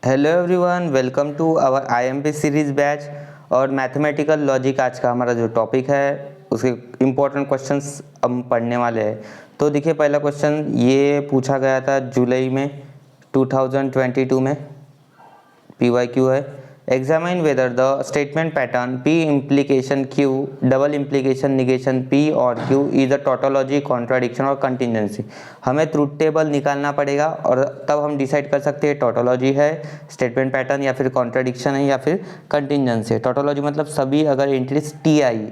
Hello everyone, welcome to our IMP series batch. और mathematical logic आज का हमारा जो टॉपिक है उसके इम्पोर्टेंट क्वेश्चंस हम पढ़ने वाले हैं। तो देखिए, पहला क्वेश्चन ये पूछा गया था जुलाई में 2022 में, PYQ है। Examine whether the statement pattern P implication Q double implication negation P और Q is a tautology, contradiction और कंटिजेंसी। हमें ट्रूथ टेबल निकालना पड़ेगा और तब हम डिसाइड कर सकते हैं टोटोलॉजी है, स्टेटमेंट पैटर्न, या फिर कॉन्ट्राडिक्शन है, या फिर कंटिजेंसी है। टोटोलॉजी मतलब सभी अगर एंट्रीज T आई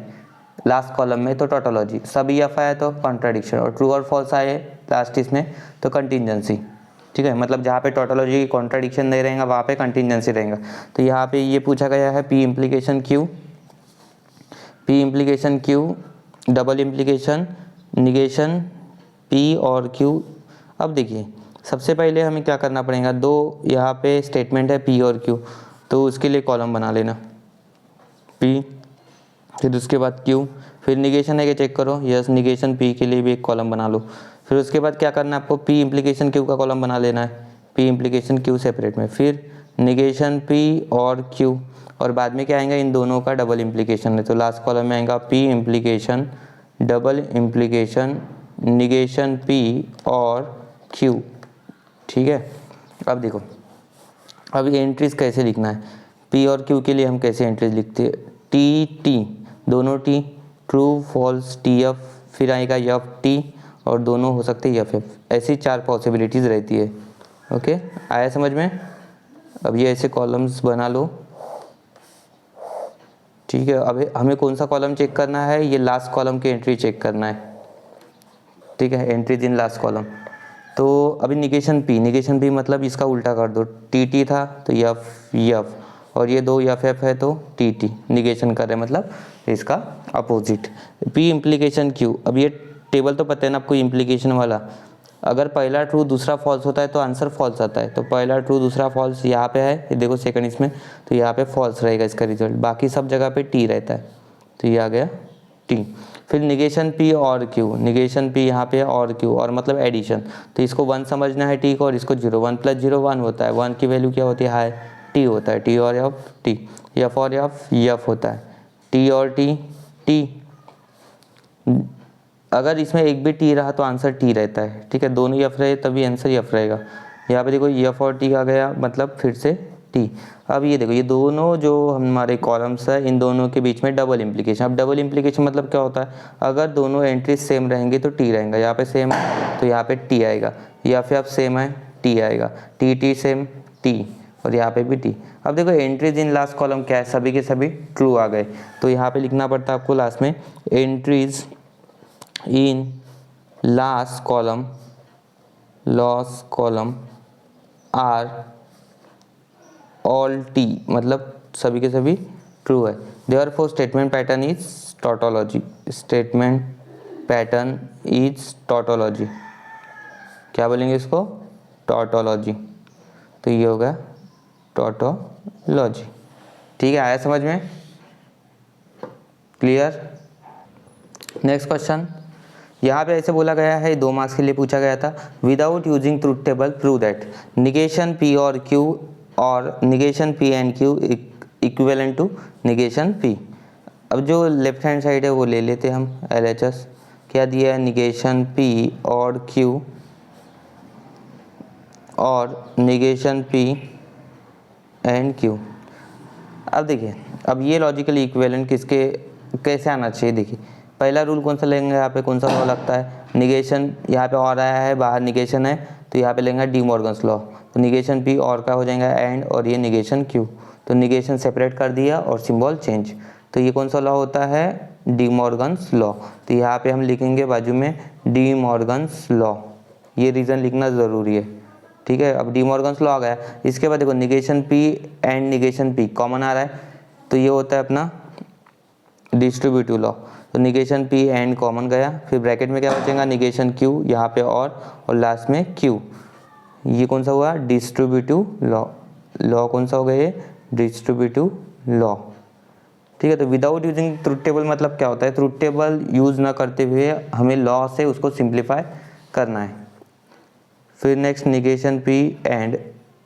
लास्ट कॉलम में तो टोटोलॉजी, सभी F आए तो कॉन्ट्राडिक्शन, और ट्रू और फॉल्स आए लास्ट इसमें तो कंटिजेंसी। ठीक है, मतलब जहाँ पे टोटोलॉजी कॉन्ट्राडिक्शन नहीं रहेगा वहाँ पे कंटिजेंसी रहेगा। तो यहाँ पे ये पूछा गया है P implication Q double implication negation P और Q। अब देखिए, सबसे पहले हमें क्या करना पड़ेगा, दो यहाँ पे स्टेटमेंट है P और Q, तो उसके लिए कॉलम बना लेना P, फिर उसके बाद Q, फिर निगेशन है कि चेक करो, यस निगेशन P के लिए भी एक कॉलम बना लो। फिर उसके बाद क्या करना है आपको, P इम्प्लीकेशन Q का कॉलम बना लेना है, P इम्प्लीकेशन Q सेपरेट में, फिर निगेशन P और Q, और बाद में क्या आएगा, इन दोनों का डबल इम्प्लीकेशन है तो लास्ट कॉलम में आएगा P implication double implication negation P और Q। ठीक है, अब देखो, अब ये एंट्रीज कैसे लिखना है। P और Q के लिए हम कैसे एंट्रीज लिखते हैं, T दोनों T, ट्रू फॉल्स TF, फिर आएगा FT, और दोनों हो सकते हैं FF। ऐसी चार पॉसिबिलिटीज़ रहती है। ओके, आया समझ में। अब ये ऐसे कॉलम्स बना लो। ठीक है, अब हमें कौन सा कॉलम चेक करना है, ये लास्ट कॉलम की एंट्री चेक करना है। ठीक है, एंट्रीज इन लास्ट कॉलम। तो अभी निगेशन P मतलब इसका उल्टा कर दो, TT था तो F, और ये दो FF है तो TT, निगेशन कर रहे हैं मतलब इसका अपोजिट। P इम्प्लीकेशन Q, अब ये टेबल तो पता है ना आपको इम्प्लीकेशन वाला, अगर पहला ट्रू दूसरा फॉल्स होता है तो आंसर फॉल्स आता है। तो पहला ट्रू दूसरा फॉल्स यहाँ पे है, ये देखो सेकंड इसमें, तो यहाँ पे फॉल्स रहेगा इसका रिजल्ट, बाकी सब जगह पे T रहता है, तो ये आ गया T। फिर निगेशन P और Q, निगेशन P यहाँ पे और Q, और मतलब एडिशन, तो इसको 1 समझना है T को, और इसको 0, 1 + 0 1 होता है, 1 की वैल्यू क्या होती है, हाई, T होता है, T और F, T, F और F होता है, T और T। अगर इसमें एक भी T रहा तो आंसर T रहता है। ठीक है, दोनों F रहे तभी आंसर F रहेगा। यहाँ पे देखो F और T आ गया, मतलब फिर से T। अब ये देखो, ये दोनों जो हमारे कॉलम्स है इन दोनों के बीच में डबल इम्प्लीकेशन। अब डबल इम्प्लीकेशन मतलब क्या होता है, अगर दोनों एंट्रीज सेम रहेंगी तो T रहेगा, यहाँ पे सेम है तो यहाँ पे T आएगा, या फिर आप सेम है T आएगा, T सेम T, और यहाँ पे भी T। अब देखो, एंट्रीज इन लास्ट कॉलम क्या है, सभी के सभी ट्रू आ गए, तो यहाँ पे लिखना पड़ता है आपको लास्ट में entries in last column are all T, मतलब सभी के सभी ट्रू है। Therefore statement pattern is tautology, statement pattern is tautology। क्या बोलेंगे इसको, tautology। तो ये होगा tautology। ठीक है, आया समझ में, क्लियर। नेक्स्ट क्वेश्चन, यहाँ पे ऐसे बोला गया है, 2 मार्क्स के लिए पूछा गया था, without using truth table prove that negation P और Q और negation P and Q equivalent to negation P। अब जो लेफ्ट हैंड साइड है वो ले लेते हम, LHS क्या दिया है, निगेशन P और Q और निगेशन P एंड Q। अब देखिए, अब ये लॉजिकली इक्विवेलेंट किसके कैसे आना चाहिए, देखिए पहला रूल कौन सा लेंगे, यहाँ पे कौन सा लॉ लगता है, निगेशन, यहाँ पे और आया है बाहर निगेशन है तो यहाँ पे लेंगे डी मॉर्गन्स लॉ, तो निगेशन P और का हो जाएगा एंड, और ये निगेशन Q, तो निगेशन सेपरेट कर दिया और सिंबल चेंज, तो ये कौन सा लॉ होता है, डी मॉर्गन्स लॉ। तो यहाँ पे हम लिखेंगे बाजू में डी मॉर्गन्स लॉ, ये रीज़न लिखना ज़रूरी है। ठीक है, अब डी मॉर्गन्स लॉ आ गया। इसके बाद देखो, negation P and negation P common आ रहा है, तो ये होता है अपना डिस्ट्रीब्यूटिव लॉ, तो निगेशन P एंड कॉमन गया, फिर ब्रैकेट में क्या बचेगा, निगेशन Q यहाँ पे और लास्ट में Q, ये कौन सा हुआ, डिस्ट्रीब्यूटिव लॉ। लॉ कौन सा हो गया, ये डिस्ट्रीब्यूटिव लॉ। ठीक है, तो विदाउट यूजिंग ट्रूथ टेबल मतलब क्या होता है, ट्रूथ टेबल यूज ना करते हुए हमें लॉ से उसको सिंप्लीफाई करना है। फिर नेक्स्ट निगेशन P एंड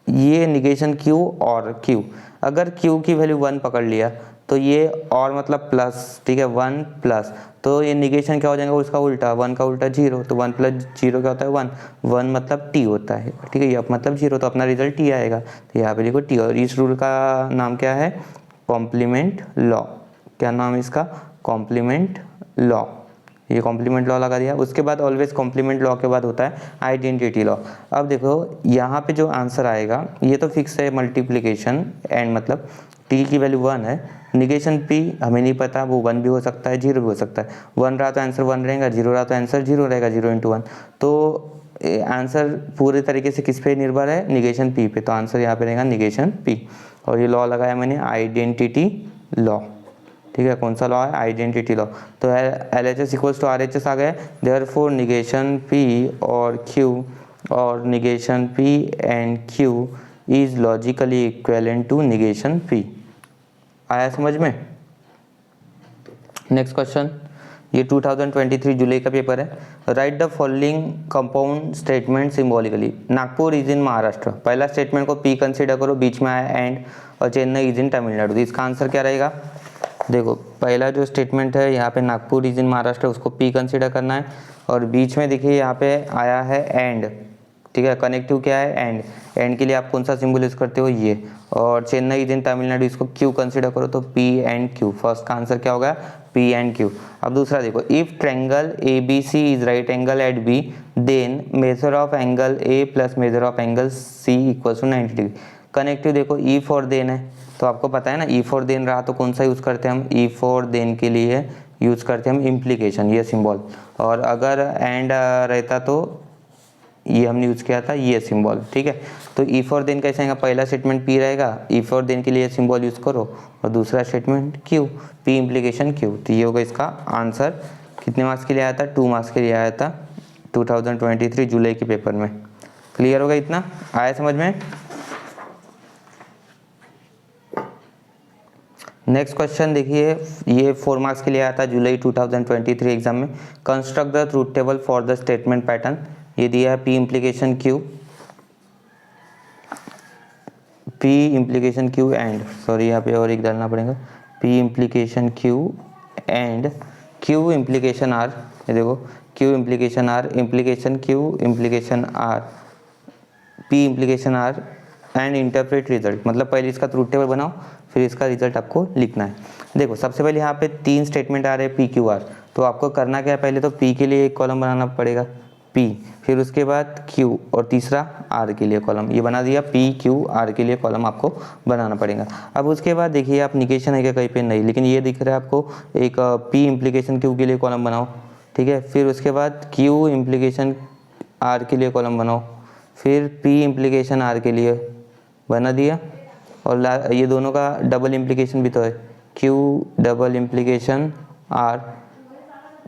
ये निगेशन क्यू और क्यू, अगर क्यू की वैल्यू 1 पकड़ लिया तो ये और मतलब प्लस, ठीक है 1 प्लस, तो ये निगेशन क्या हो जाएगा उसका उल्टा, 1 का उल्टा 0, तो 1 प्लस 0 क्या होता है 1, 1 मतलब टी होता है, ठीक है, ये मतलब 0, तो अपना रिजल्ट टी आएगा, तो यहाँ पे लिखो टी। और इस रूल का नाम क्या है, कॉम्प्लीमेंट लॉ। क्या नाम है इसका, कॉम्प्लीमेंट लॉ। ये कॉम्प्लीमेंट लॉ लगा दिया। उसके बाद ऑलवेज कॉम्प्लीमेंट लॉ के बाद होता है आइडेंटिटी लॉ। अब देखो यहाँ पे जो आंसर आएगा ये तो फिक्स है, मल्टीप्लिकेशन एंड मतलब टी की वैल्यू 1 है, निगेशन पी हमें नहीं पता, वो 1 भी हो सकता है 0 भी हो सकता है, 1 रहा तो आंसर 1 रहेगा, 0 रहा तो आंसर 0 रहेगा, 0 × 1, तो आंसर पूरे तरीके से किस पे निर्भर है, निगेशन पी पे, तो आंसर यहाँ पे रहेगा निगेशन पी। और ये लॉ लगाया मैंने आइडेंटिटी लॉ, ठीक है, कौन सा लॉ है, आइडेंटिटी लॉ। तो LHS इक्वल्स टू RHS आ गया, देयरफॉर निगेशन P और Q और negation P and Q is logically equivalent to negation P। आया समझ में। नेक्स्ट क्वेश्चन, ये 2023 जुलाई का पेपर है। Right the following compound statement symbolically. Nagpur is in Maharashtra, पहला स्टेटमेंट को P कंसीडर करो, बीच में आया एंड, और चेन्नई इज इन तमिलनाडु, तो इसका आंसर क्या रहेगा। देखो पहला जो स्टेटमेंट है यहाँ पे नागपुर इज इन महाराष्ट्र, उसको P कंसीडर करना है, और बीच में देखिए यहाँ पे आया है एंड, ठीक है, कनेक्टिव क्या है एंड, एंड के लिए आप कौन सा सिंबल यूज करते हो ये, और चेन्नई इज इन तमिलनाडु, इसको Q कंसीडर करो, तो P एंड Q, फर्स्ट का आंसर क्या होगा P एंड Q। अब दूसरा देखो, if triangle ABC is right angle at B then measure of angle A plus measure of angle C equals to 90 degree. Connective देखो ई फॉर देन है, तो आपको पता है ना ई फॉर देन रहा तो कौन सा यूज करते हैं हम, ई फॉर देन के लिए यूज करते हैं हम इम्प्लीकेशन, ये सिंबल, और अगर एंड रहता तो ये हमने यूज किया था ये सिंबल, ठीक है। तो ई फॉर देन कैसे आएगा, पहला स्टेटमेंट P रहेगा, ई फॉर देन के लिए सिंबल यूज करो, और दूसरा statement Q, P implication Q, तो ये होगा इसका आंसर। कितने मार्क्स के लिए आया था, 2 मार्क्स के लिए आया था 2023 जुलाई के पेपर में। क्लियर होगा, इतना आया समझ में। नेक्स्ट क्वेश्चन देखिए, ये 4 मार्क्स के लिए आया था जुलाई 2023 एग्जाम में। Construct the truth table for the statement pattern, ये दिया है P implication Q, P implication Q and, sorry यहाँ पे और एक डालना पड़ेगा, P implication Q and Q implication R, ये देखो Q implication R, implication Q implication R, P implication R and interpret result, मतलब पहले इसका ट्रूथ टेबल बनाओ फिर इसका रिजल्ट आपको लिखना है। देखो सबसे पहले यहाँ पे 3 स्टेटमेंट आ रहे हैं P Q R, तो आपको करना क्या है, पहले तो P के लिए एक कॉलम बनाना पड़ेगा P, फिर उसके बाद Q और तीसरा R के लिए कॉलम, ये बना दिया P Q R के लिए कॉलम आपको बनाना पड़ेगा। अब उसके बाद देखिए आप निगेशन है क्या कहीं पे, नहीं, लेकिन ये दिख रहा है आपको एक P इम्प्लीकेशन Q के लिए कॉलम बनाओ, ठीक है, फिर उसके बाद Q इम्प्लीकेशन R के लिए कॉलम बनाओ, फिर P इम्प्लीकेशन R के लिए बना दिया, और ये दोनों का डबल इम्प्लीकेशन भी तो है, Q डबल इम्प्लीकेशन R,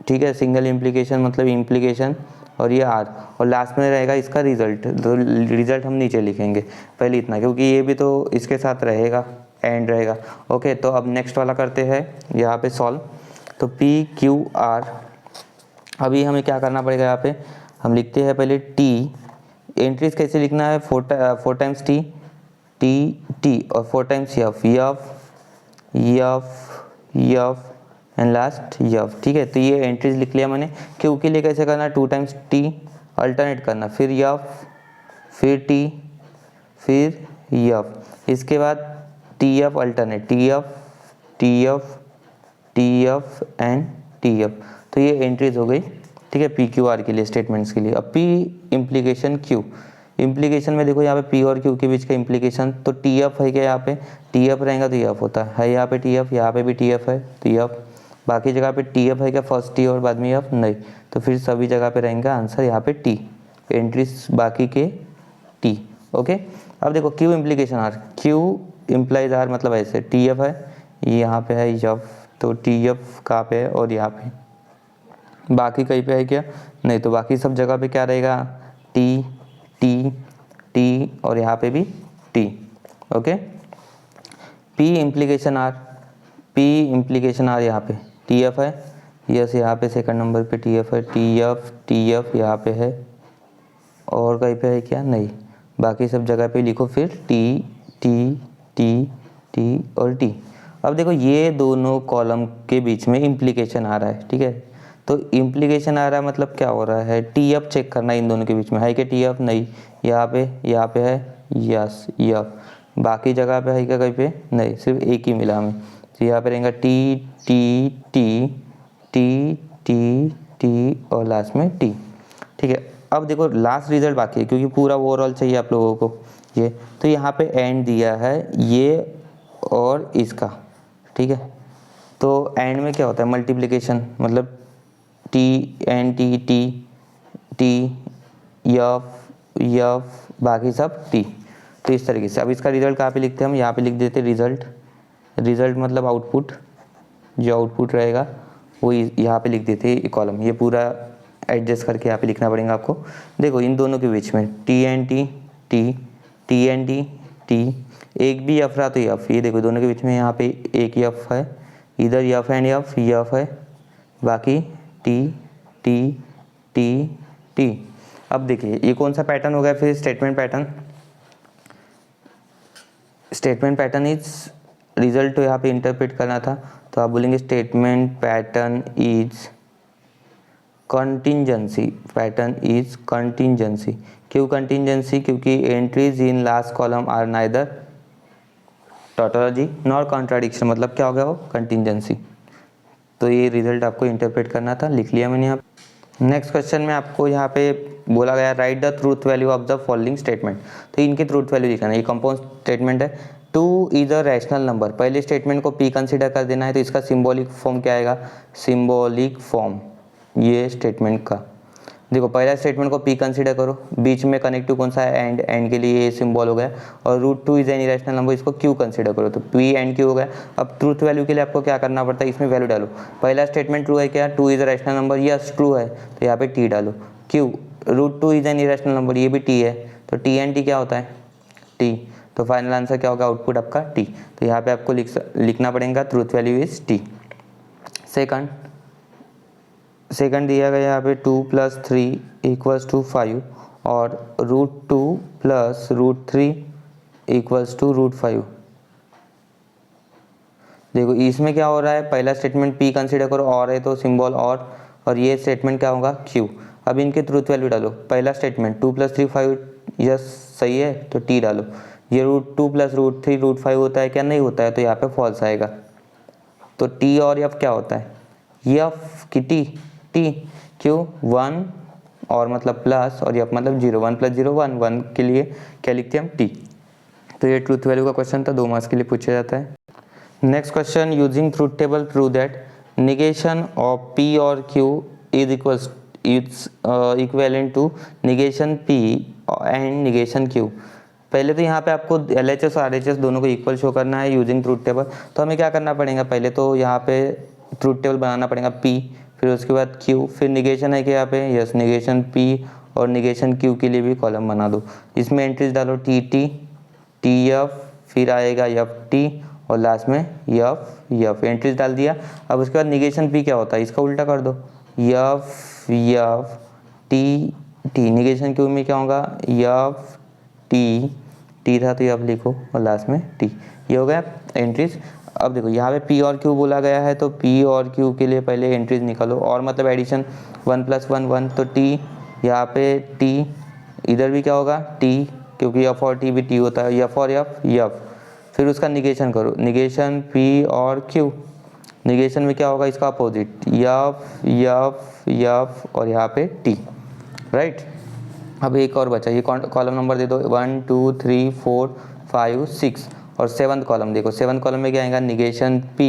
ठीक है, सिंगल इम्प्लीकेशन मतलब इम्प्लीकेशन, और ये R, और लास्ट में रहेगा इसका रिजल्ट, तो रिजल्ट हम नीचे लिखेंगे, पहले इतना, क्योंकि ये भी तो इसके साथ रहेगा, एंड रहेगा। ओके, तो अब नेक्स्ट वाला करते हैं यहाँ पे सॉल्व। तो P Q R, अभी हमें क्या करना पड़ेगा, यहाँ पे हम लिखते हैं पहले T, एंट्रीज कैसे लिखना है, 4 टाइम्स T और 4 times F and last F, ठीक है। तो ये एंट्रीज लिख लिया मैंने। Q के लिए कैसे करना है, 2 टाइम्स T अल्टरनेट करना, फिर F फिर T फिर F, इसके बाद TF alternate, TF and TF, तो ये एंट्रीज हो गई, ठीक है, P Q R के लिए स्टेटमेंट्स के लिए। अब P इम्प्लीकेशन Q, इम्प्लीकेशन में देखो यहाँ पे P और Q के बीच का इम्प्लीकेशन, तो TF है क्या, यहाँ पे TF रहेगा तो F होता है, यहाँ पे TF, यहाँ पे भी TF है तो F, बाकी जगह पे TF है क्या, फर्स्ट T और बाद में F नहीं, तो फिर सभी जगह पे रहेंगे आंसर यहाँ पे T, एंट्रीज बाकी के T। ओके, अब देखो Q implication R, Q implies R, मतलब ऐसे TF है यहाँ पे है F, तो TF कहाँ पे है और यहाँ पे, बाकी कहीं पे है क्या, नहीं, तो बाकी सब जगह पे क्या रहेगा, T और यहाँ पे भी T। Okay, P implication R, यहाँ पे TF है, यस यहाँ पे सेकंड नंबर पे TF है, TF यहाँ पे है, और कहीं पे है क्या, नहीं, बाकी सब जगह पे लिखो फिर टी टी टी टी और टी। अब देखो ये दोनों कॉलम के बीच में इम्प्लीकेशन आ रहा है, ठीक है। तो इम्प्लीकेशन आ रहा है मतलब क्या हो रहा है, टी एफ चेक करना है इन दोनों के बीच में, है कि टी एफ नहीं, यहाँ पे है यस एफ, बाकी जगह पे है क्या कहीं पे नहीं, सिर्फ एक ही मिला हमें। तो यहाँ पे रहेगा T T T T T T और लास्ट में टी, ठीक है। अब देखो लास्ट रिजल्ट बाकी है क्योंकि पूरा ओवरऑल चाहिए आप लोगों को ये, तो यहाँ पे एंड दिया है ये और इसका, ठीक है। तो एंड में क्या होता है मल्टीप्लिकेशन, मतलब T and T T T F बाकी सब टी। तो इस तरीके से अब इसका रिजल्ट कहाँ पे लिखते हैं हम, यहाँ पे लिख देते रिजल्ट, रिजल्ट मतलब आउटपुट, जो आउटपुट रहेगा वो यहाँ पे लिख देते हैं कॉलम, ये पूरा एडजस्ट करके यहाँ पे लिखना पड़ेगा आपको। देखो इन दोनों के बीच में T and T T T and T T, एक भी यफ रहा तो यफ, ये देखो दोनों के बीच में यहाँ पे एक यफ है, इधर यफ एंड यफ है, बाकी टी टी टी टी। अब देखिए ये कौन सा पैटर्न हो गया फिर, statement pattern. Statement pattern is result तो यहाँ पे इंटरप्रेट करना था, तो आप बोलेंगे statement pattern is contingency, pattern is contingency. क्यों कंटिंजेंसी, क्योंकि entries in last column are neither tautology nor contradiction, मतलब क्या हो गया वो कंटिंजेंसी। तो ये रिजल्ट आपको इंटरप्रेट करना था, लिख लिया मैंने यहाँ। नेक्स्ट क्वेश्चन में आपको यहाँ पे बोला गया right the truth value of the following statement, तो इनके ट्रूथ वैल्यू लिखना है। ये कंपाउंड स्टेटमेंट है, 2 इज अ रैशनल नंबर, पहले स्टेटमेंट को p कंसीडर कर देना है, तो इसका सिंबॉलिक फॉर्म क्या आएगा, सिंबॉलिक फॉर्म ये स्टेटमेंट का। देखो पहला स्टेटमेंट को p कंसीडर करो, बीच में कनेक्टिव कौन सा है एंड, एंड के लिए ये सिंबल हो गया, और √2 इज एन इरेशनल नंबर, इसको q कंसीडर करो, तो p एंड q हो गया। अब ट्रूथ वैल्यू के लिए आपको क्या करना पड़ता है, इसमें वैल्यू डालो। पहला स्टेटमेंट ट्रू है क्या, 2 is a rational number, yes true है, तो यहाँ पे t डालो। q √2 is an irrational number, ये भी t है, तो t एंड t क्या होता है t, तो फाइनल आंसर क्या होगा आउटपुट आपका t। तो यहाँ पे आपको लिखना पड़ेगा truth value is t। Second दिया गया यहाँ पे 2 + 3 = 5 और √2 + √3 = √5। देखो इसमें क्या हो रहा है, पहला स्टेटमेंट p कंसीडर करो, और है तो सिंबल और ये स्टेटमेंट क्या होगा q। अब इनके ट्रूथ वैल्यू डालो, पहला स्टेटमेंट 2 + 3 5, यस सही है, तो t डालो। ये √2 + √3 √5 होता है क्या, नहीं होता है, तो यहाँ पे फॉल्स आएगा। तो t और f क्या होता है, f की t क्यों 1 और मतलब प्लस और f मतलब 0, 1 + 0 1, 1 के लिए क्या लिखते हैं हम t। तो ये ट्रूथ वैल्यू का क्वेश्चन था, 2 मार्क्स के लिए पूछा जाता है। Next question, using truth table prove that negation of p और q is equivalent to negation p and negation q। पहले तो यहाँ पे आपको LHS और RHS दोनों को इक्वल शो करना है यूजिंग ट्रूथ टेबल। तो हमें क्या करना पड़ेगा, पहले तो यहाँ पे ट्रूथ टेबल बनाना पड़ेगा p, फिर उसके बाद q, फिर निगेशन है कि यहाँ पे यस निगेशन p और निगेशन q के लिए भी कॉलम बना दो। इसमें एंट्रीज डालो tt tf, फिर आएगा ft और लास्ट में यफ एंट्रीज डाल दिया। अब उसके बाद निगेशन p क्या होता है, इसका उल्टा कर दो, यफ टी निगेशन q में क्या होगा यफ टी था तो यफ लिखो और लास्ट में टी, ये हो गया एंट्रीज। अब देखो यहाँ पे p और q बोला गया है, तो p और q के लिए पहले एंट्रीज निकालो, और मतलब एडिशन 1 + 1 1, तो t यहाँ पे t, इधर भी क्या होगा t, क्योंकि f और t भी t होता है, f और यफ। फिर उसका निगेशन करो, निगेशन p और q, निगेशन में क्या होगा इसका अपोजिट यफ और यहाँ पे t, राइट। अब एक और बचा, ये कॉलम नंबर दे दो 1 2 3 4 5 6, और 7th कॉलम देखो, 7th कॉलम में क्या आएगा negation p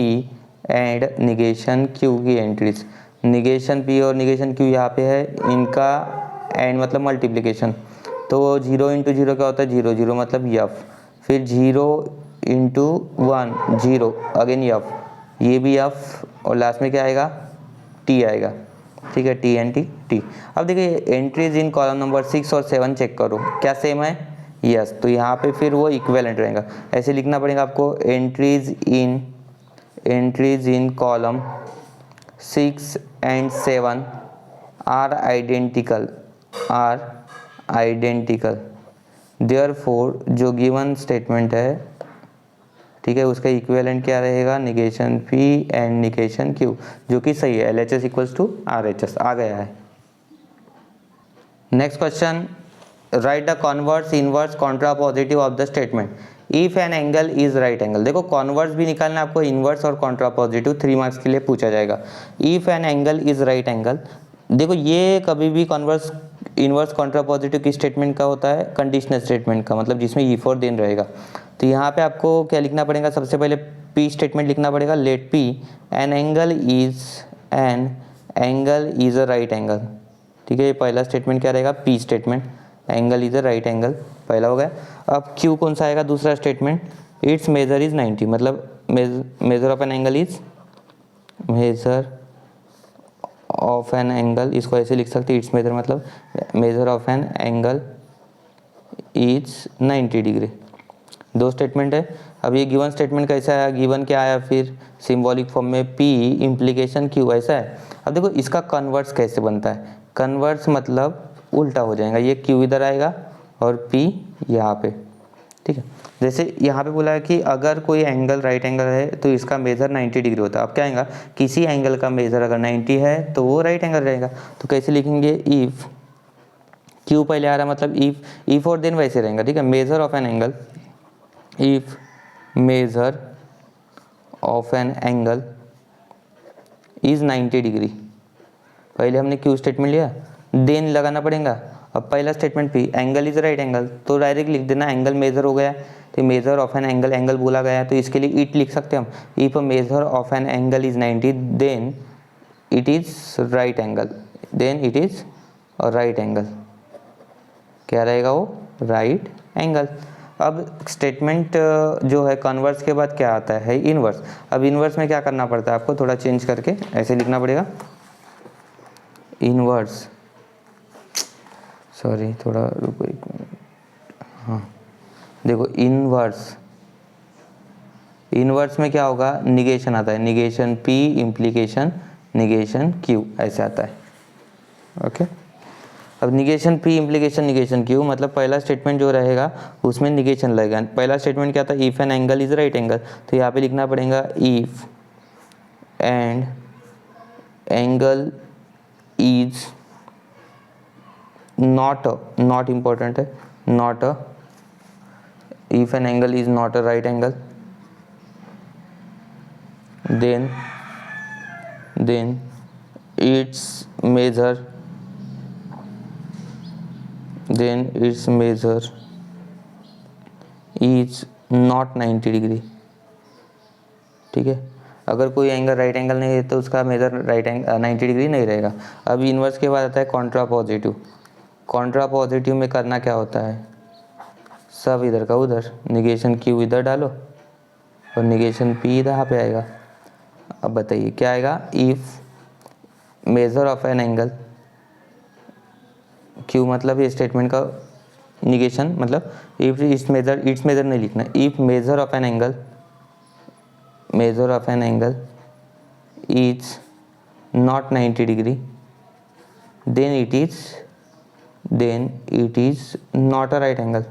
and negation q की एंट्रीज। निगेशन p और निगेशन q यहाँ पे है, इनका एंड मतलब मल्टीप्लिकेशन, तो 0 × 0 क्या होता है 0 0 मतलब यफ, फिर 0 × 1 0 अगेन यफ, ये भी यफ, और लास्ट में क्या आएगा t आएगा, ठीक है टी एन टी। अब देखिए एंट्रीज इन कॉलम नंबर 6 और 7 चेक करो क्या सेम है, यस, तो यहाँ पे फिर वो इक्विवेलेंट रहेगा। ऐसे लिखना पड़ेगा आपको, entries in column 6 and 7 are identical therefore जो गिवन स्टेटमेंट है, ठीक है, उसका इक्विवेलेंट क्या रहेगा, negation P and negation Q, जो कि सही है, LHS इक्वल्स टू RHS आ गया है। Next question, write the converse inverse contrapositive of the statement if an angle is right angle. देखो कॉन्वर्स भी निकालना आपको, इनवर्स और कॉन्ट्रा पॉजिटिव 3 मार्क्स के लिए पूछा जाएगा। If an angle is right angle, देखो ये कभी भी कॉन्वर्स इनवर्स कॉन्ट्रा पॉजिटिव की स्टेटमेंट का होता है, कंडीशनल स्टेटमेंट का, मतलब जिसमें ई फॉर देन रहेगा। तो यहाँ पे आपको क्या लिखना पड़ेगा, सबसे पहले पी स्टेटमेंट लिखना पड़ेगा, let P an angle is a right angle. ठीक है, ये पहला स्टेटमेंट क्या रहेगा, P statement, angle is a right angle, पहला हो गया। अब क्यू कौन सा आएगा, दूसरा स्टेटमेंट, इट्स मेजर इज 90, मतलब major of an angle is, major of an angle, इसको ऐसे लिख सकते हैं, इट्स मेजर मतलब major of an angle is 90 degree. दो स्टेटमेंट है। अब ये गिवन स्टेटमेंट कैसा आया, गिवन क्या आया, फिर सिंबॉलिक फॉर्म में P इम्प्लीकेशन Q, ऐसा है। अब देखो इसका कन्वर्स कैसे बनता है, कन्वर्स मतलब उल्टा हो जाएगा, ये Q इधर आएगा और P यहाँ पे। ठीक है, जैसे यहाँ पे बोला है कि अगर कोई एंगल राइट एंगल है तो इसका मेजर 90 डिग्री होता है। अब क्या आएगा, किसी एंगल का मेजर अगर 90 है तो वो राइट एंगल रहेगा। तो कैसे लिखेंगे, इफ Q पहले आ रहा है, मतलब इफ और देन वैसे रहेगा। ठीक है, major of an angle, if measure of an angle is 90 degree, पहले हमने Q स्टेटमेंट लिया, देन लगाना पड़ेगा। अब पहला statement P, angle is right angle, तो डायरेक्ट लिख देना, एंगल मेजर हो गया, तो major of an angle, angle बोला गया है तो इसके लिए इट लिख सकते हैं हम, if measure of an angle is 90 then it is right angle, then it is right angle, क्या रहेगा वो, राइट एंगल। अब स्टेटमेंट जो है कन्वर्स के बाद क्या आता है, इनवर्स। अब इनवर्स में क्या करना पड़ता है आपको, थोड़ा चेंज करके ऐसे लिखना पड़ेगा, इनवर्स, सॉरी थोड़ा रुको एक मिनट, हाँ देखो इनवर्स में क्या होगा, निगेशन आता है, negation P implication negation Q, ऐसे आता है। ओके, अब negation P implication negation Q मतलब पहला स्टेटमेंट जो रहेगा उसमें निगेशन लगेगा। पहला स्टेटमेंट क्या था, if an angle is right angle, तो यहाँ पे लिखना पड़ेगा if and angle is not important है, not a, if an angle is not a right angle then its measure is not 90 degree. ठीक है, अगर कोई एंगल राइट एंगल नहीं है तो उसका मेजर 90 डिग्री नहीं रहेगा। अब इनवर्स के बाद आता है कॉन्ट्रा पॉजिटिव। कॉन्ट्रा पॉजिटिव में करना क्या होता है, सब इधर का उधर, निगेशन Q इधर डालो और निगेशन P यहाँ पे आएगा। अब बताइए क्या आएगा, if measure of an angle, Q मतलब ये स्टेटमेंट का निगेशन, मतलब इफ इट्स मेजर नहीं लिखना, if measure of an angle is not 90 degree then it is not a right angle.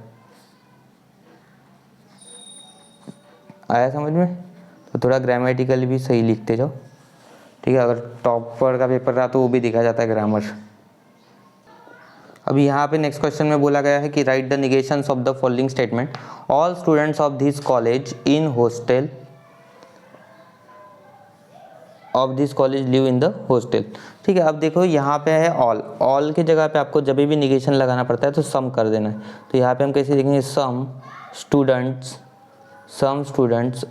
आया समझ में, तो थोड़ा ग्रामेटिकली भी सही लिखते जाओ। ठीक है, अगर टॉपर का पेपर रहा तो वो भी दिखा जाता है ग्रामर। अब यहाँ पे नेक्स्ट क्वेश्चन में बोला गया है कि write the negations of the following statement, all students of this college live in the hostel. ठीक है, अब देखो यहाँ पे है ऑल की जगह पे आपको जब भी निगेशन लगाना पड़ता है तो सम कर देना है। तो यहाँ पे हम कैसे लिखेंगे, some students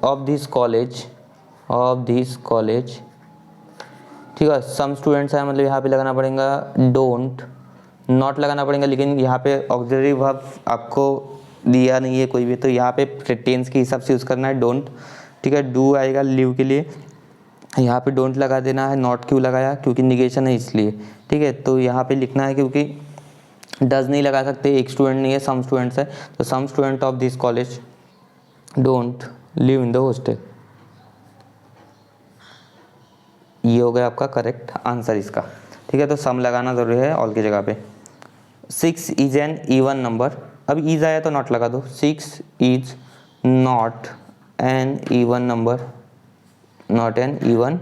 of this college. ठीक है, सम स्टूडेंट्स है मतलब यहाँ पे लगाना पड़ेगा डोंट, नॉट लगाना पड़ेगा, लेकिन यहाँ पे ऑक्सिलरी वर्ब आपको दिया नहीं है कोई भी, तो यहाँ पे टेंस के हिसाब से यूज़ करना है डोंट। ठीक है, डू आएगा लिव के लिए, यहाँ पे डोंट लगा देना है, नॉट क्यों लगाया, क्योंकि निगेशन है इसलिए। ठीक है, तो यहाँ पे लिखना है, क्योंकि डज नहीं लगा सकते, एक स्टूडेंट नहीं है, सम स्टूडेंट्स है, तो some student of this college don't live in the hostel. ये हो गया आपका करेक्ट आंसर इसका। ठीक है, तो सम लगाना ज़रूरी है ऑल की जगह पे। 6 इज एन इवन नंबर, अब इज आया तो नॉट लगा दो, 6 is not an even number, not an even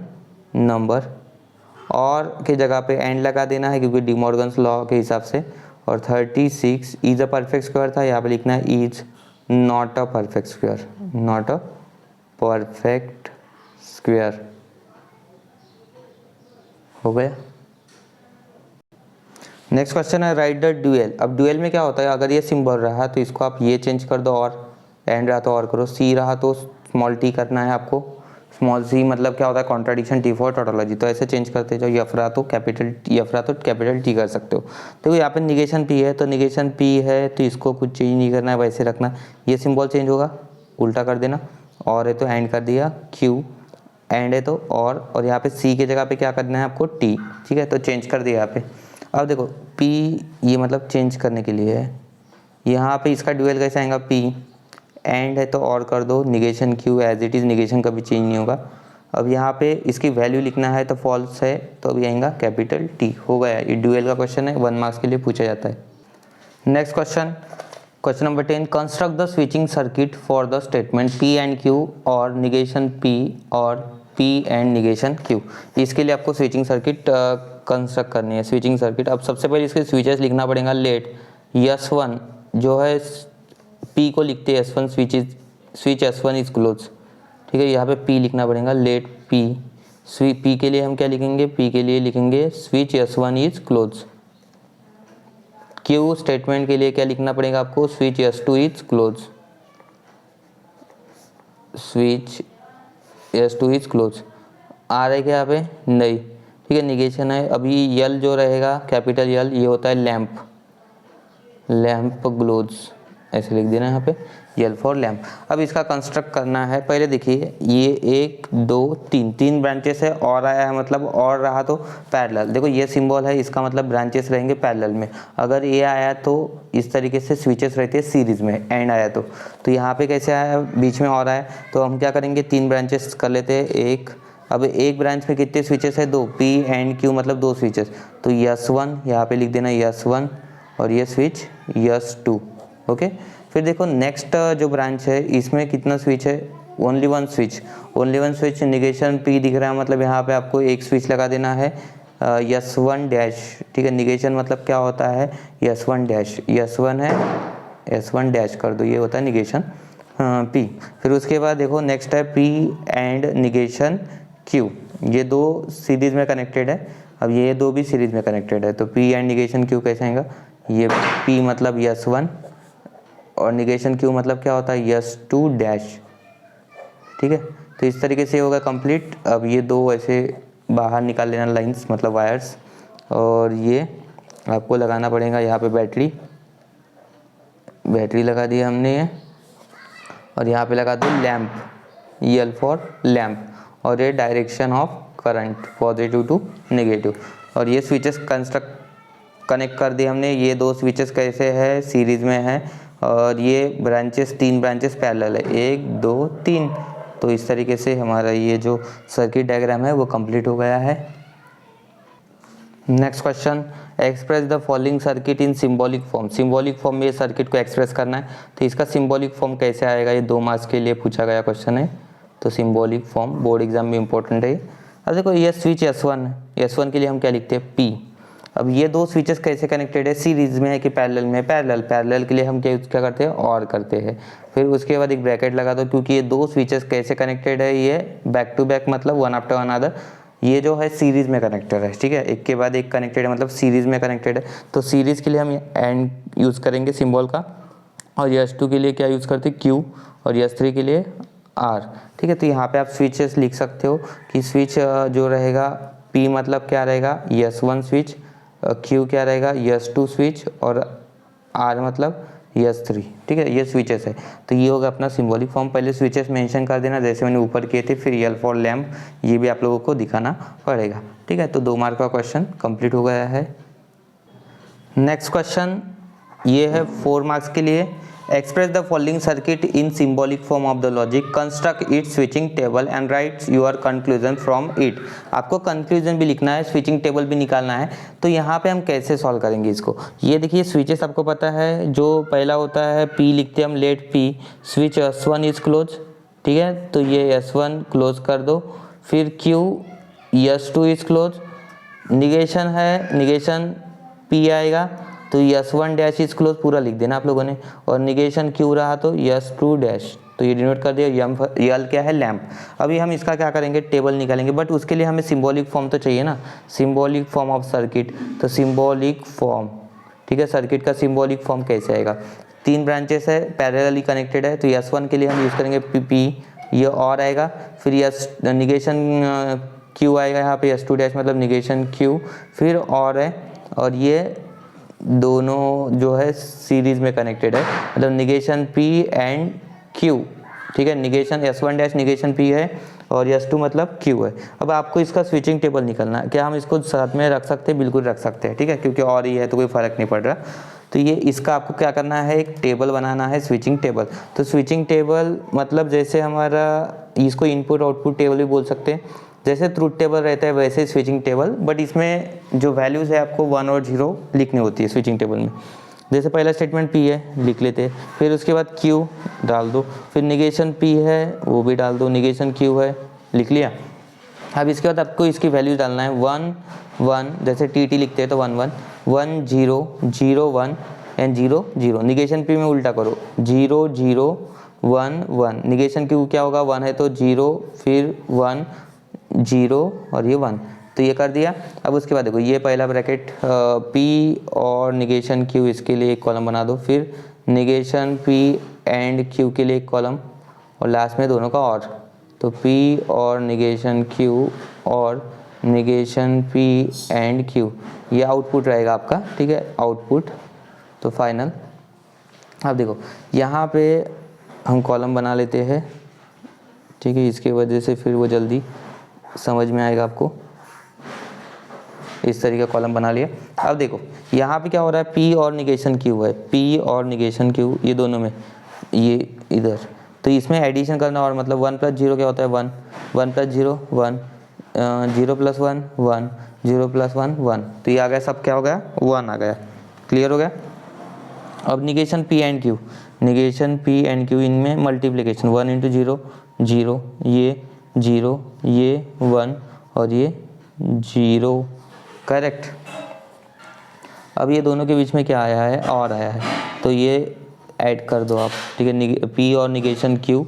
number, और के जगह पे एंड लगा देना है क्योंकि डिमॉर्गन्स लॉ के हिसाब से। और 36 इज अ परफेक्ट स्क्वायर था, यहाँ पे लिखना है is not a perfect square, not a perfect square. हो गया। नेक्स्ट क्वेश्चन है राइट द ड्यूएल। अब ड्यूएल में क्या होता है, अगर ये सिंबल रहा तो इसको आप ये चेंज कर दो, और एंड रहा तो और करो, सी रहा तो स्मॉल टी करना है आपको। स्मॉल सी मतलब क्या होता है, कॉन्ट्राडिक्शन, टी फॉर टोटोलॉजी, तो ऐसे चेंज करते जाओ। यफ रहा तो कैपिटल टी कर सकते हो। तो यहाँ पे निगेशन पी है, तो निगेशन पी है तो इसको कुछ चेंज नहीं करना है, वैसे रखना। ये सिंबल चेंज होगा, उल्टा कर देना, और है तो एंड कर दिया क्यू, एंड है तो और यहाँ पे सी के जगह पे क्या करना है आपको, टी। ठीक है, तो चेंज कर दिया यहाँ पे। अब देखो पी ये मतलब चेंज करने के लिए है, यहाँ पे इसका ड्यूएल कैसे आएगा, पी एंड है तो और कर दो, negation Q as it is, negation कभी चेंज नहीं होगा। अब यहाँ पे इसकी वैल्यू लिखना है तो फॉल्स है, तो अभी आएगा कैपिटल टी। हो गया, ये ड्यूएल का क्वेश्चन है, 1 मार्क्स के लिए पूछा जाता है। Next question, question number 10, construct the switching circuit for the statement P and Q और निगेशन पी और पी एंड निगेशन क्यू। इसके लिए आपको स्विचिंग सर्किट कंस्ट्रक्ट करनी है, स्विचिंग सर्किट। अब सबसे पहले इसके स्विचेस लिखना पड़ेगा। लेट S1 जो है P को लिखते हैं S1 switch S1 is close. ठीक है, यहाँ पे P लिखना पड़ेगा, लेट P के लिए हम क्या लिखेंगे, P के लिए लिखेंगे switch S1 is close. Q statement के लिए क्या लिखना पड़ेगा आपको, switch S2 is close, switch S2 is close. आ रहा है क्या यहाँ पे, नहीं। ठीक है, निगेशन है। अभी यल जो रहेगा कैपिटल यल, ये होता है लैम्प, लैम्प ग्लोज, ऐसे लिख देना यहाँ पे, यल फॉर लैम्प। अब इसका कंस्ट्रक्ट करना है। पहले देखिए ये 1 2 3 ब्रांचेस है, और आया है मतलब और रहा तो पैरेलल। देखो ये सिंबल है, इसका मतलब ब्रांचेस रहेंगे पैरेलल में। अगर ये आया तो इस तरीके से स्विचेस रहते हैं सीरीज में, एंड आया तो यहाँ पे कैसे आया, बीच में और आया, तो हम क्या करेंगे 3 ब्रांचेस कर लेते हैं। एक, अब एक ब्रांच में कितने स्विचेस है, 2, पी एंड क्यू मतलब 2 स्विचेस, तो S1 यहाँ पे लिख देना S1, और ये स्विच S2। ओके, फिर देखो नेक्स्ट जो ब्रांच है इसमें कितना स्विच है, only one switch, negation P दिख रहा है मतलब यहाँ पे आपको एक स्विच लगा देना है, S1 डैश। ठीक है, निगेशन मतलब क्या होता है, S1 डैश, S1 है S1 डैश कर दो, ये होता है निगेशन P। फिर उसके बाद देखो नेक्स्ट है P एंड निगेशन Q, ये 2 सीरीज में कनेक्टेड है। अब ये 2 भी सीरीज में कनेक्टेड है, तो P एंड निगेशन Q कैसे आएगा, ये P मतलब S1 और निगेशन Q मतलब क्या होता है, S2 डैश। ठीक है, तो इस तरीके से होगा कंप्लीट। अब ये 2 ऐसे बाहर निकाल लेना लाइंस मतलब वायर्स, और ये आपको लगाना पड़ेगा यहाँ पे बैटरी लगा दी हमने ये, और यहाँ पे लगा दो लैम्प, यल फॉर लैम्प, और ये direction of current positive to negative. और ये स्विचेस कनेक्ट कर दिए हमने। ये 2 स्विचेस कैसे है, सीरीज में है, और ये ब्रांचेस 3 ब्रांचेस पैरेलल है, 1 2 3। तो इस तरीके से हमारा ये जो सर्किट डायग्राम है वो कंप्लीट हो गया है। Next question, express the following circuit in symbolic form. Symbolic form में ये सर्किट को एक्सप्रेस करना है, तो इसका सिंबॉलिक फॉर्म कैसे आएगा, ये 2 मार्क्स के लिए पूछा गया क्वेश्चन है। तो सिंबॉलिक फॉर्म बोर्ड एग्जाम में इंपॉर्टेंट है। अब देखो ये स्विच S1 के लिए हम क्या लिखते हैं, P। अब ये 2 स्विचेस कैसे कनेक्टेड है, सीरीज में है कि पैरेलल में, पैरेलल के लिए हम क्या करते हैं, और करते हैं। फिर उसके बाद एक ब्रैकेट लगा दो, क्योंकि ये 2 स्विचेस कैसे कनेक्टेड है, ये बैक टू बैक मतलब वन आफ्टर वन अदर, ये जो है सीरीज में कनेक्टेड है। ठीक है, एक के बाद एक कनेक्टेड है मतलब सीरीज में कनेक्टेड है। तो सीरीज के लिए हम एंड यूज़ करेंगे सिंबल का, और S2 के लिए क्या यूज़ करते हैं, Q, और S3 के लिए R। ठीक है, तो यहाँ पे आप स्विचेस लिख सकते हो कि स्विच जो रहेगा P मतलब क्या रहेगा, S1 स्विच, Q क्या रहेगा, S2 स्विच, और R मतलब S3। ठीक है, ये स्विचेस है। तो ये होगा अपना सिंबॉलिक फॉर्म। पहले स्विचेस मेंशन कर देना जैसे मैंने ऊपर किए थे, फिर यल फॉर लैम्प, ये भी आप लोगों को दिखाना पड़ेगा। ठीक है, तो 2 मार्क का क्वेश्चन कंप्लीट हो गया है। नेक्स्ट क्वेश्चन ये है 4 मार्क्स के लिए, express the following circuit in symbolic form of the logic, construct it switching table and right your conclusion from it. आपको कंक्लूजन भी लिखना है, स्विचिंग टेबल भी निकालना है। तो यहाँ पे हम कैसे सॉल्व करेंगे इसको, ये देखिए स्विचेस आपको पता है, जो पहला होता है P लिखते हैं हम, let P switch S1 is close, ठीक है, तो ये S1 क्लोज कर दो। फिर Q S2 is close, negation है, निगेशन P आएगा तो S1 डैश इज क्लोज पूरा लिख देना आप लोगों ने, और निगेशन Q रहा तो S2 डैश, तो ये डिनोट कर दिया। L क्या है, लैम्प। अभी हम इसका क्या करेंगे, टेबल निकालेंगे, बट उसके लिए हमें सिंबॉलिक फॉर्म तो चाहिए ना, सिंबॉलिक फॉर्म ऑफ सर्किट। तो सिंबॉलिक फॉर्म, ठीक है, सर्किट का सिंबॉलिक फॉर्म कैसे आएगा, 3 ब्रांचेस है, पैरेलली कनेक्टेड है, तो S1 के लिए हम यूज़ करेंगे P, ये और आएगा। फिर निगेशन Q आएगा यहाँ पे, S2 डैश मतलब निगेशन Q, फिर और है, और ये दोनों जो है सीरीज में कनेक्टेड है, मतलब निगेशन P एंड Q, ठीक है, negation S1 dash negation P है और S2 मतलब Q है। अब आपको इसका स्विचिंग टेबल निकालना है, क्या हम इसको साथ में रख सकते हैं, बिल्कुल रख सकते हैं, ठीक है, क्योंकि और ही है तो कोई फ़र्क नहीं पड़ रहा। तो ये इसका आपको क्या करना है, एक टेबल बनाना है, स्विचिंग टेबल। तो स्विचिंग टेबल मतलब जैसे हमारा, इसको इनपुट आउटपुट टेबल भी बोल सकते हैं, जैसे ट्रूथ टेबल रहता है वैसे स्विचिंग टेबल, बट इसमें जो वैल्यूज़ है आपको 1 और 0 लिखनी होती है स्विचिंग टेबल में। जैसे पहला स्टेटमेंट P है, लिख लेते हैं, फिर उसके बाद Q डाल दो, फिर निगेशन P है वो भी डाल दो, निगेशन Q है, लिख लिया। अब इसके बाद आपको इसकी वैल्यू डालना है 1 1, जैसे TT लिखते हैं तो 1 1 1 0 0 1 एंड 0 0। निगेशन P में उल्टा करो, 0 0 1 1, निगेशन Q क्या होगा, 1 है तो 0 फिर 1 0 और ये 1, तो ये कर दिया। अब उसके बाद देखो ये पहला ब्रैकेट P और निगेशन Q, इसके लिए एक कॉलम बना दो, फिर निगेशन P एंड Q के लिए एक कॉलम, और लास्ट में दोनों का और, तो P और निगेशन Q और निगेशन P एंड Q, ये आउटपुट रहेगा आपका, ठीक है, आउटपुट। तो फाइनल, अब देखो यहाँ पे हम कॉलम बना लेते हैं, ठीक है, इसके वजह से फिर वो जल्दी समझ में आएगा आपको। इस तरीके का कॉलम बना लिया। अब देखो यहाँ पे क्या हो रहा है, P और निगेशन Q है, P और निगेशन Q ये दोनों में, ये इधर, तो इसमें एडिशन करना, और मतलब 1 + 0 क्या होता है 1, 1 + 0 1, 0 + 1 1, 0 + 1 1, तो ये आ गया, सब क्या हो गया 1 आ गया, क्लियर हो गया। अब negation P and Q, negation P and Q, इनमें मल्टीप्लिकेशन 1 × 0 0, ये 0 ये 1 और ये 0, करेक्ट। अब ये दोनों के बीच में क्या आया है, और आया है, तो ये ऐड कर दो आप, ठीक है, P और निगेशन Q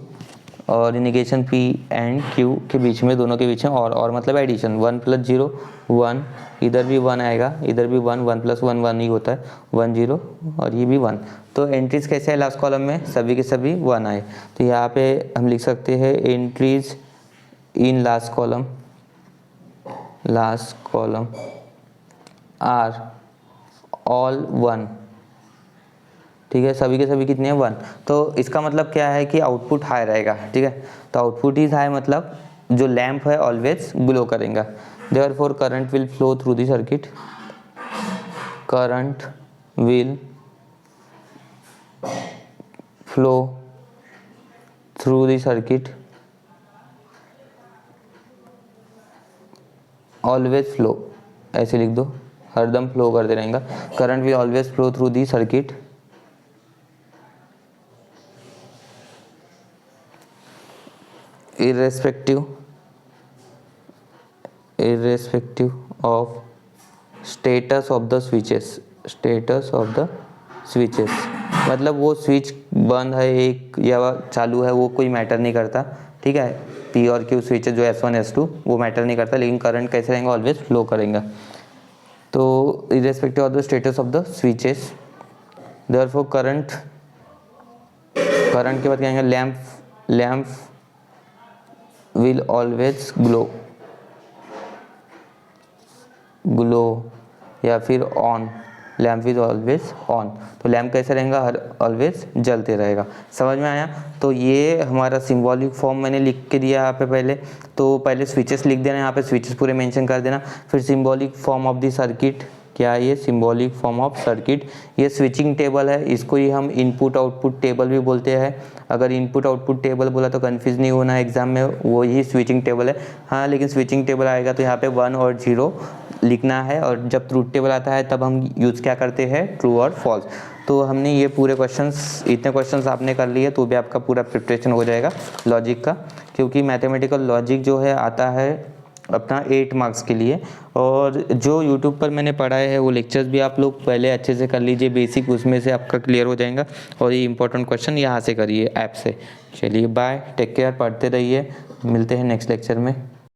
और निगेशन P एंड Q के बीच में, दोनों के बीच में और मतलब एडिशन 1 + 0 1, इधर भी 1 आएगा, इधर भी 1, 1 + 1 1 ही होता है, 1 0 और ये भी 1। तो एंट्रीज कैसे है लास्ट कॉलम में, सभी के सभी 1 आए, तो यहाँ पे हम लिख सकते हैं entries in last column are all 1, ठीक है, सभी के सभी कितने हैं 1। तो इसका मतलब क्या है कि आउटपुट हाई रहेगा, ठीक है, तो आउटपुट इज हाई मतलब जो लैंप है ऑलवेज ग्लो करेगा। Therefore current will flow through the circuit, current will flow through the circuit, always flow, ऐसे लिख दो, हरदम फ्लो करते रहेगा, current will always flow through the circuit irrespective of status of the switches, मतलब वो switch बंद है एक या चालू है वो कोई मैटर नहीं करता, ठीक है, P और Q स्विच जो S1 S2 वो मैटर नहीं करता, लेकिन करंट कैसे रहेंगे, ऑलवेज फ्लो करेंगे। तो irrespective of the status of the switches, therefore current के बाद क्या आएंगे, लैम्प will always glow या फिर on, lamp is always on, तो लैम्प कैसे रहेगा, हर ऑलवेज जलते रहेगा। समझ में आया। तो ये हमारा सिंबॉलिक फॉर्म मैंने लिख के दिया यहाँ पे पहले, तो पहले स्विचेस लिख देना, यहाँ पे स्विचेस पूरे मेंशन कर देना, फिर symbolic form of the circuit क्या है ये, सिंबॉलिक फॉर्म ऑफ सर्किट। ये स्विचिंग टेबल है, इसको ही हम इनपुट आउटपुट टेबल भी बोलते हैं। अगर इनपुट आउटपुट टेबल बोला तो कंफ्यूज नहीं होना एग्जाम में, वो ही स्विचिंग टेबल है। हाँ, लेकिन स्विचिंग टेबल आएगा तो यहाँ पे 1 और 0 लिखना है, और जब ट्रूथ टेबल आता है तब हम यूज़ क्या करते हैं, ट्रू और फॉल्स। तो हमने ये पूरे क्वेश्चंस, इतने क्वेश्चंस आपने कर लिए तो भी आपका पूरा प्रिपरेशन हो जाएगा लॉजिक का, क्योंकि मैथमेटिकल लॉजिक जो है आता है अपना 8 मार्क्स के लिए। और जो यूट्यूब पर मैंने पढ़ाए हैं वो लेक्चर्स भी आप लोग पहले अच्छे से कर लीजिए, बेसिक, उसमें से आपका क्लियर हो जाएगा। और ये इंपॉर्टेंट क्वेश्चन यहाँ से करिए ऐप से। चलिए बाय, टेक केयर, पढ़ते रहिए, मिलते हैं नेक्स्ट लेक्चर में।